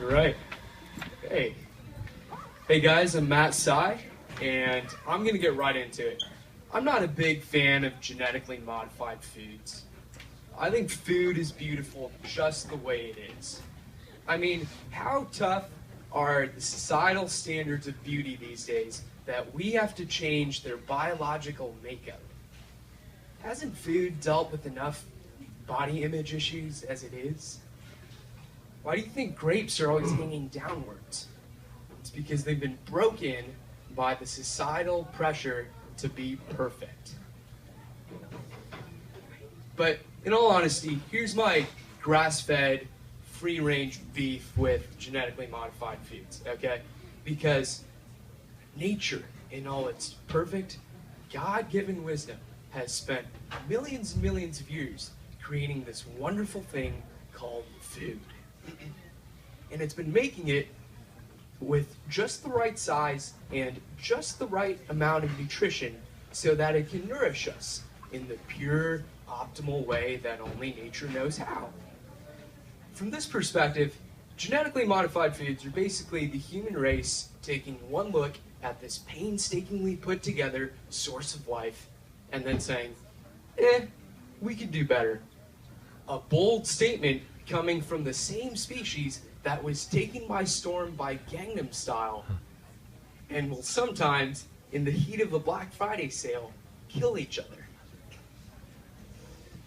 Right. Hey. Hey guys, I'm Matt Sy, and I'm going to get right into it. I'm not a big fan of genetically modified foods. I think food is beautiful just the way it is. I mean, how tough are the societal standards of beauty these days that we have to change their biological makeup? Hasn't food dealt with enough body image issues as it is? Why do you think grapes are always hanging downwards? It's because they've been broken by the societal pressure to be perfect. But in all honesty, here's my grass-fed, free-range beef with genetically modified foods, okay? Because nature, in all its perfect, God-given wisdom, has spent millions and millions of years creating this wonderful thing called food. And it's been making it with just the right size and just the right amount of nutrition so that it can nourish us in the pure, optimal way that only nature knows how. From this perspective, genetically modified foods are basically the human race taking one look at this painstakingly put together source of life and then saying, we could do better. A bold statement coming from the same species that was taken by storm by Gangnam Style and will sometimes, in the heat of a Black Friday sale, kill each other.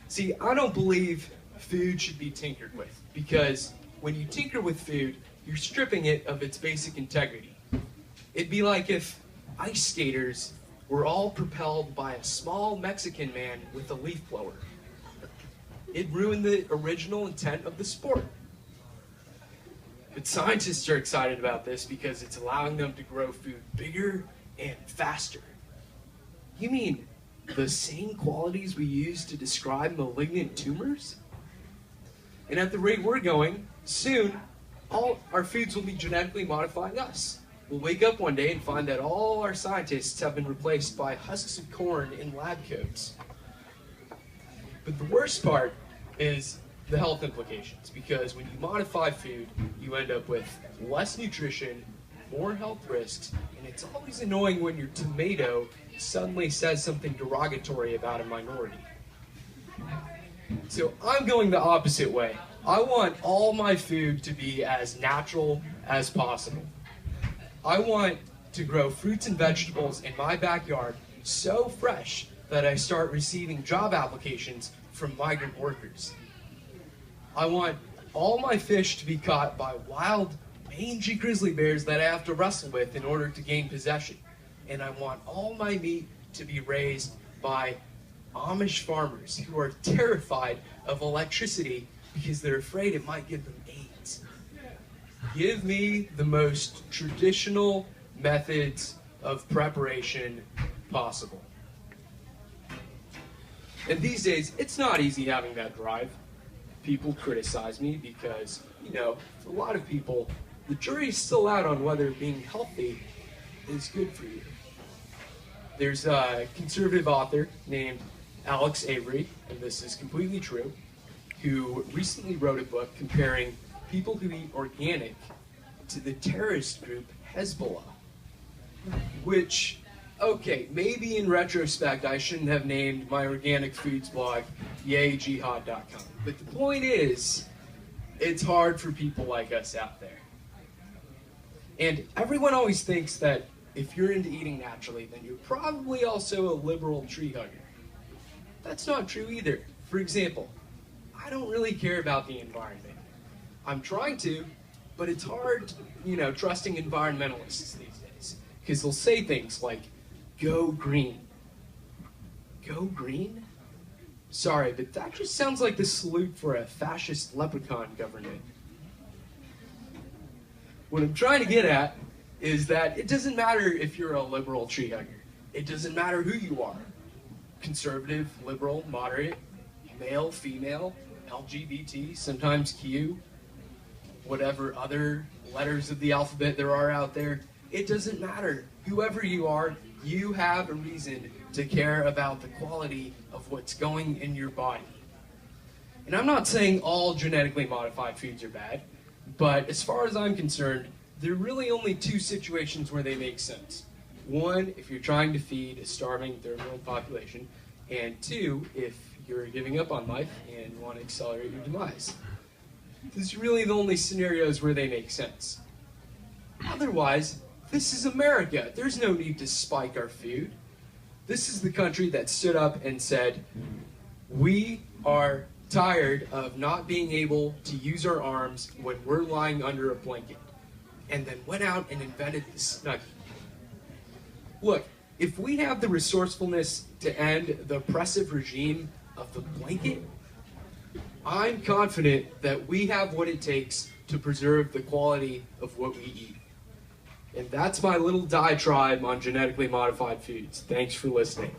See, I don't believe food should be tinkered with, because when you tinker with food, you're stripping it of its basic integrity. It'd be like if ice skaters were all propelled by a small Mexican man with a leaf blower. It'd ruin the original intent of the sport. But scientists are excited about this because it's allowing them to grow food bigger and faster. You mean the same qualities we use to describe malignant tumors? And at the rate we're going, soon, all our foods will be genetically modifying us. We'll wake up one day and find that all our scientists have been replaced by husks of corn in lab coats. But the worst part is the health implications, because when you modify food, you end up with less nutrition, more health risks, and it's always annoying when your tomato suddenly says something derogatory about a minority. So I'm going the opposite way. I want all my food to be as natural as possible. I want to grow fruits and vegetables in my backyard so fresh that I start receiving job applications from migrant workers. I want all my fish to be caught by wild, mangy grizzly bears that I have to wrestle with in order to gain possession. And I want all my meat to be raised by Amish farmers who are terrified of electricity because they're afraid it might give them AIDS. Give me the most traditional methods of preparation possible. And these days, it's not easy having that drive. People criticize me because, for a lot of people, the jury's still out on whether being healthy is good for you. There's a conservative author named Alex Avery, and this is completely true, who recently wrote a book comparing people who eat organic to the terrorist group Hezbollah, which, okay, maybe in retrospect I shouldn't have named my organic foods blog yayjihad.com. But the point is, it's hard for people like us out there. And everyone always thinks that if you're into eating naturally, then you're probably also a liberal tree hugger. That's not true either. For example, I don't really care about the environment. I'm trying to, but it's hard, trusting environmentalists these days. Because they'll say things like, go green. Go green? Sorry, but that just sounds like the salute for a fascist leprechaun government. What I'm trying to get at is that it doesn't matter if you're a liberal tree hugger. It doesn't matter who you are. Conservative, liberal, moderate, male, female, LGBT, sometimes Q, whatever other letters of the alphabet there are out there. It doesn't matter. Whoever you are, you have a reason to care about the quality of what's going in your body. And I'm not saying all genetically modified foods are bad, But as far as I'm concerned, there are really only two situations where they make sense. One, if you're trying to feed a starving third world population, and two, if you're giving up on life and want to accelerate your demise. These are really the only scenarios where they make sense. Otherwise, this is America. There's no need to spike our food. This is the country that stood up and said, we are tired of not being able to use our arms when we're lying under a blanket, and then went out and invented the Snuggie. Look, if we have the resourcefulness to end the oppressive regime of the blanket, I'm confident that we have what it takes to preserve the quality of what we eat. And that's my little diatribe on genetically modified foods. Thanks for listening.